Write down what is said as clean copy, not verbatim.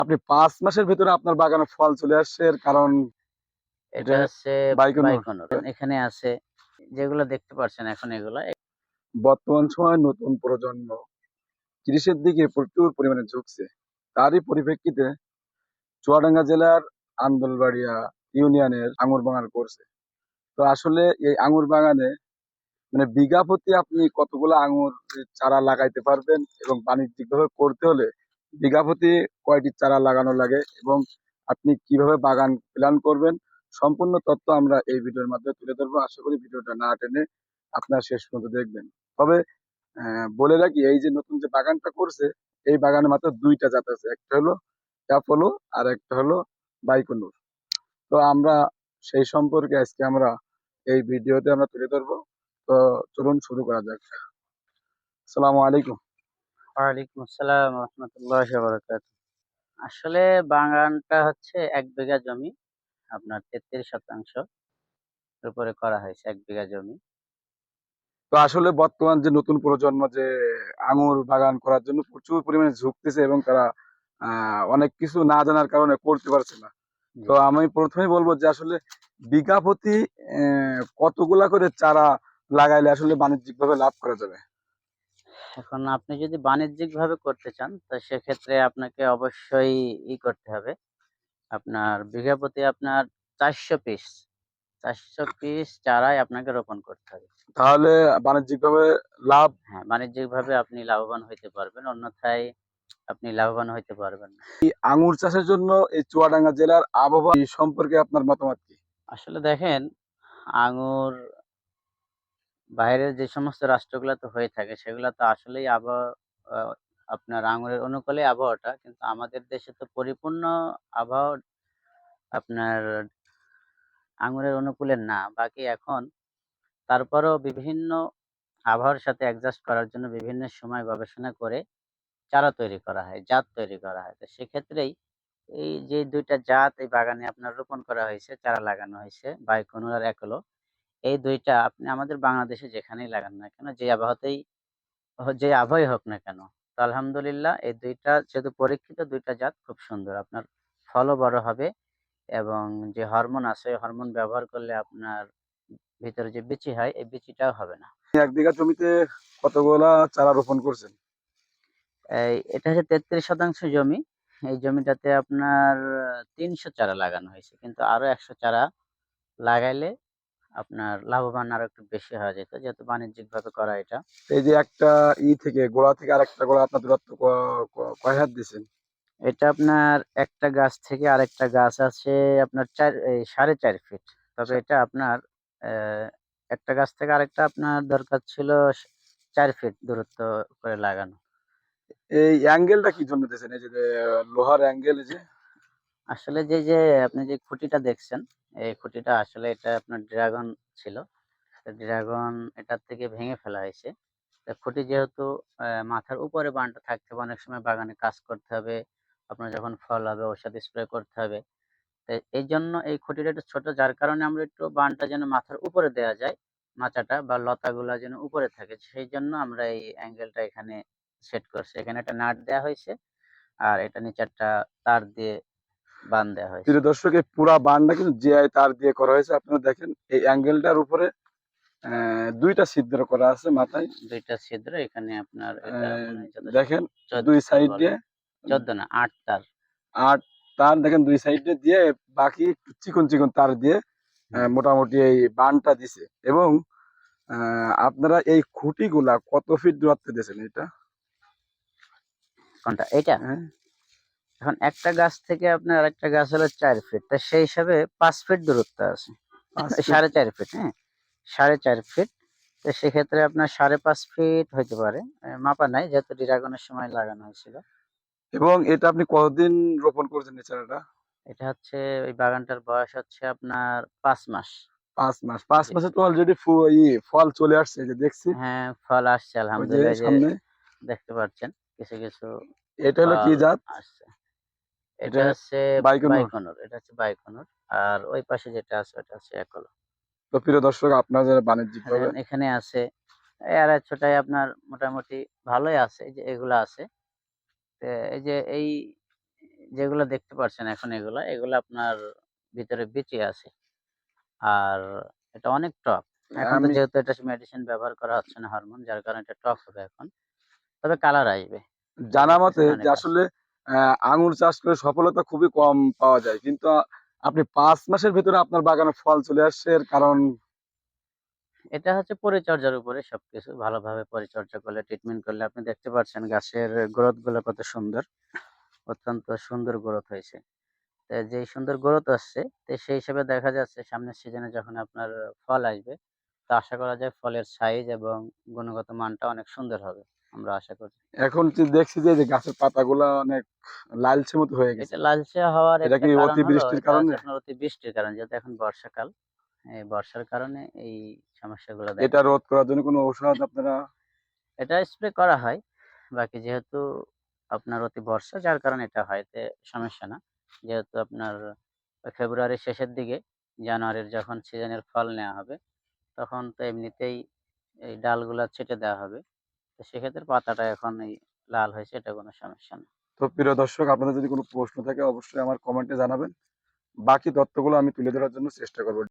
আপনি ৫ মাসের ভেতরে আপনার বাগানে ফল চলে আসছে এর কারণ এটা এটা হচ্ছে বাইকোনর। বাইকোনর। এখানে আছে যেগুলো দেখতে পাচ্ছেন এখন এগুলা বর্তমান সময়ে নতুন প্রজন্ম কৃষির দিকে প্রচুর পরিমাণে ঝুঁকছে। তারই পরিপ্রেক্ষিতে চুয়াডাঙ্গা জেলার আন্দোলবাড়িয়া ইউনিয়নের আঙুর বাগান করছে। তো আসলে এই আঙুর বাগানে মানে বিঘা প্রতি আপনি কতগুলো আঙুর চারা লাগাইতে পারবেন এবং বাণিজ্যিকভাবে করতে হলে বিঘা প্রতি কয়টি চারা লাগানো লাগে এবং আপনি কিভাবে বাগান প্ল্যান করবেন সম্পূর্ণ তথ্য আমরা এই ভিডিওর মাধ্যমে তুলে ধরবো। আশা করি ভিডিওটা না টেনে আপনার শেষ পর্যন্ত দেখবেন। তবে বলে রাখি এই যে নতুন যে বাগানটা করছে এই বাগানে মাত্র দুইটা জাত আছে, একটা হলো অ্যাপোলো আর একটা হলো বাইকোনুর। তো আমরা সেই সম্পর্কে আজকে আমরা এই ভিডিওতে আমরা তুলে ধরবো। তো চলুন শুরু করা যাক। আসসালামু আলাইকুম। ওয়ালাইকুম আসসালাম রাহমাতুল্লাহি ওয়া বারাকাতুহু। আসলে বাগানটা হচ্ছে ১ বিঘা জমি, আপনার ৩৩% এর উপরে করা হয়েছে ১ বিঘা জমি। তো আসলে বর্তমান যে নতুন প্রজন্ম যে আঙুর বাগান করার জন্য প্রচুর পরিমাণে ঝুঁকতেছে এবং তারা অনেক কিছু না জানার কারণে করতে পারছে না। জি। তো আমি প্রথমেই বলবো যে আসলে বিঘা প্রতি কতগুলা করে চারা লাগাইলে আসলে বাণিজ্যিক ভাবে লাভ করা যাবে? এখন আপনি যদি বাণিজ্যিকভাবে করতে চান তো সেক্ষেত্রে আপনাকে অবশ্যই করতে হবে। আপনার বিঘা প্রতি আপনার ৪০০ পিস, ৪০০ পিস চারাই আপনাকে রোপণ করতে হবে। তাহলে বাণিজ্যিক ভাবে লাভ। হ্যাঁ, বাণিজ্যিকভাবে আপনি লাভবান হইতে পারবেন। অন্যথায় আপনি লাভবান হইতে পারবেন না। এই আঙুর চাষের জন্য এই চুয়াডাঙ্গা জেলার আবহাওয়া সম্পর্কে আপনার মতামত কি? আসলে দেখেন, আঙ্গুর বাইরের যে সমস্ত রাষ্ট্রগুলাতে হয়ে থাকে সেগুলা তো আসলেই আ আপনার আঙুরের অনুকূলে আবহাওয়াটা। কিন্তু আমাদের দেশে তো পরিপূর্ণ আবহাওয়া আপনার আঙুরের অনুকূলে না। বাকি এখন তারপরেও বিভিন্ন আবহাওয়ার সাথে অ্যাডজাস্ট করার জন্য বিভিন্ন সময় গবেষণা করে চারা তৈরি করা হয়, জাত তৈরি করা হয়। তো সেক্ষেত্রেই এই যে ২ টা জাত এই বাগানে আপনার রোপণ করা হয়েছে, চারা লাগানো হয়েছে, বাইকোনর আর একলো। এই ২ টা আপনি আমাদের বাংলাদেশে যেখানেই লাগান না কেন, যে আবহাওয়াই হোক না কেন, তো আলহামদুলিল্লাহ এই ২ টা যেহেতু পরীক্ষিত ২ টা জাত খুব সুন্দর। আপনার ফলও বড় হবে এবং যে হরমোন আছে, ওই হরমোন ব্যবহার করলে আপনার ভিতরে যে বিচি হয়, এই বিচিটাও হবে না। ১ বিঘা জমিতে কতগুলা চারা রোপণ করছেন? এটা হচ্ছে ৩৩% জমি। এই জমিটাতে আপনার ৩০০ চারা লাগানো হয়েছে। কিন্তু আরো ১০০ চারা লাগাইলে আপনার লাভবান আরো একটু বেশি হওয়া যেত। যেহেতু বাণিজ্যিকভাবে করা এটা। এই যে একটা থেকে গোড়া থেকে আরেকটা গোড়া আপনার দূরত্ব কয় হাত দিছেন? এটা আপনার একটা গাছ থেকে আরেকটা গাছ আছে আপনার ৪.৫ ফিট। তবে এটা আপনার অ্যা একটা গাছ থেকে আরেকটা আপনার দরকার ছিল ৪ ফিট দূরত্ব করে লাগানো। এই অ্যাঙ্গেলটা কি জন্য দিয়েছেন? এই যে লোহার অ্যাঙ্গেল এই যে আসলে যে আপনি যে খুঁটিটা দেখছেন, এই খুঁটিটা আসলে এটা আপনার ড্রাগন ছিল। তো ড্রাগন এটার থেকে ভেঙে ফেলা হয়েছে। তো খুঁটি যেহেতু মাথার উপরে বানটা থাকতে হবে, অনেক সময় বাগানে কাজ করতে হবে। আপনার যখন ফল হবে ওর সাথে স্প্রে করতে হবে। তো এইজন্য এই খুঁটিটা একটু ছোট, যার কারণে আমরা একটু বানটা যেন মাথার উপরে দেয়া যায়, মাচাটা বা লতাগুলা যেন উপরে থাকে। সেইজন্য আমরা এই অ্যাঙ্গেলটা এখানে সেট করছি। এখানে একটা নাট দেয়া হইছে। আর এটা নিচে একটা তার দিয়ে বান দেয়া হয়েছে। প্রিয় দর্শক এই পুরা বানটা কিন্তু জিআই তার দিয়ে করা হয়েছে। আপনারা দেখেন এই অ্যাঙ্গেলটার উপরে ২টা ছিদ্র করা আছে মাথায়। ২ টা ছিদ্র এখানে আপনার অ্যা এটা মনে হয় দেখেন ১৪ ২ তার সাইড বলে। দিয়ে ১৪ না ৮ তার। ৮ তার দেখেন ২ সাইডে দিয়ে বাকি একটু চিকন, চিকন তার দিয়ে হুম। মোটামুটি এই বানটা দিছে এবং আপনারা এই খুঁটিগুলা কত ফিট দূরত্বে দিয়েছেন এটা? কোনটা? এইটা? হ্যাঁ, এখন একটা গাছ থেকে আপনার আরেকটা গাছ হলো ৪ ফিট। তা সেই হিসাবে ৫ ফিট দূরত্ব আছে। ৫ ফিট। ৪.৫ ফিট, হ্যাঁ? ৪.৫ ফিট। তো সেক্ষেত্রে আপনার ৫.৫ ফিট হইতে পারে। মাপা নাই যেহেতু ড্রাগনের সময় লাগানো হয়েছিল। এবং এটা আপনি কতদিন রোপণ করেছেন এই চারাটা? এটা হচ্ছে ওই বাগানটার বয়স হচ্ছে আপনার ৫ মাস। ৫ মাস। ৫ জি। মাসে তো অলরেডি ফল চলে আসছে এই যে দেখছি। হ্যাঁ, ফল আসছে ওই যে আলহামদুলিল্লাহ। এই যে সামনে। দেখতে পাচ্ছেন কিছু, কিছু এটা হলো কি ফল জাত? আসছে। এটা এটা হচ্ছে বাইকোনর। বাইকোনর। এটা হচ্ছে বাইকোনর। আর ওই পাশে যেটা আছে ওটা হচ্ছে একলো। তো প্রিয় দর্শক আপনারা যারা বাণিজ্যিকভাবে দেখেন এখানে আছে এর ছোটাই আপনার মোটামুটি ভালোই আছে। এই যে এগুলা আছে। এই যে এই যেগুলো দেখতে পাচ্ছেন এখন এগুলা আপনার ভিতরে বিচি আছে। আর এটা অনেক টক। এখন তো আমি যেহেতু এটা মেডিসিন ব্যবহার করা হচ্ছে না হরমোন, যার কারণে এটা টক হবে এখন। তবে কালার আসবে। জানা মতে দেখতেছেন যে অনেক আসছে। আসলে আঙ্গুর চাষ করে সফলতা খুবই কম পাওয়া যায়। কিন্তু আপনি ৫ মাসের ভেতরে আপনার বাগানে ফল চলে আসছে এর কারণ এটা হচ্ছে পরিচর্যার উপরে সবকিছু। ভালোভাবে পরিচর্যা করলে, ট্রিটমেন্ট করলে আপনি দেখতে পাচ্ছেন গাছের গ্রোথ গুলো কত সুন্দর। অত্যন্ত সুন্দর গ্রোথ হয়েছে। তো যেই সুন্দর গ্রোথ আসছে, তো সেই হিসেবে দেখা যাচ্ছে সামনের সিজনে যখন আপনার ফল আসবে, তো আশা করা যায় ফলের সাইজ এবং গুণগত মানটা অনেক সুন্দর হবে। আমরা আশা করি। এখন যে দেখছি যে গাছের পাতাগুলা অনেক লালচে মতো হয়ে গেছে। এটা লালচে হওয়ার এটা একটা কি কারণ হলো, অতিবৃষ্টির এটা হচ্ছে কারণে? আপনার অতি বৃষ্টির কারণে। যেহেতু এখন বর্ষাকাল, এই বর্ষার কারণে এই সমস্যাগুলো এটা দেখা রোধ দিচ্ছে। করার জন্য কোনো ঔষধ আপনারা এটা স্প্রে করা হয়। বাকি যেহেতু আপনার অতি বর্ষা, যার কারণে এটা হয়, এতে সমস্যা না। যেহেতু আপনার ফেব্রুয়ারির শেষের দিকে, জানুয়ারির যখন সিজনের ফল নেওয়া হবে, তখন তো এমনিতেই এই ডালগুলা ছেঁটে দেওয়া হবে। তো সেক্ষেত্রে পাতাটা এখন এই লাল হয়েছে, এটা কোনো সমস্যা না। তো প্রিয় দর্শক আপনাদের যদি কোনো প্রশ্ন থাকে অবশ্যই আমার কমেন্টে জানাবেন। বাকি তথ্যগুলো আমি তুলে ধরার জন্য চেষ্টা করব।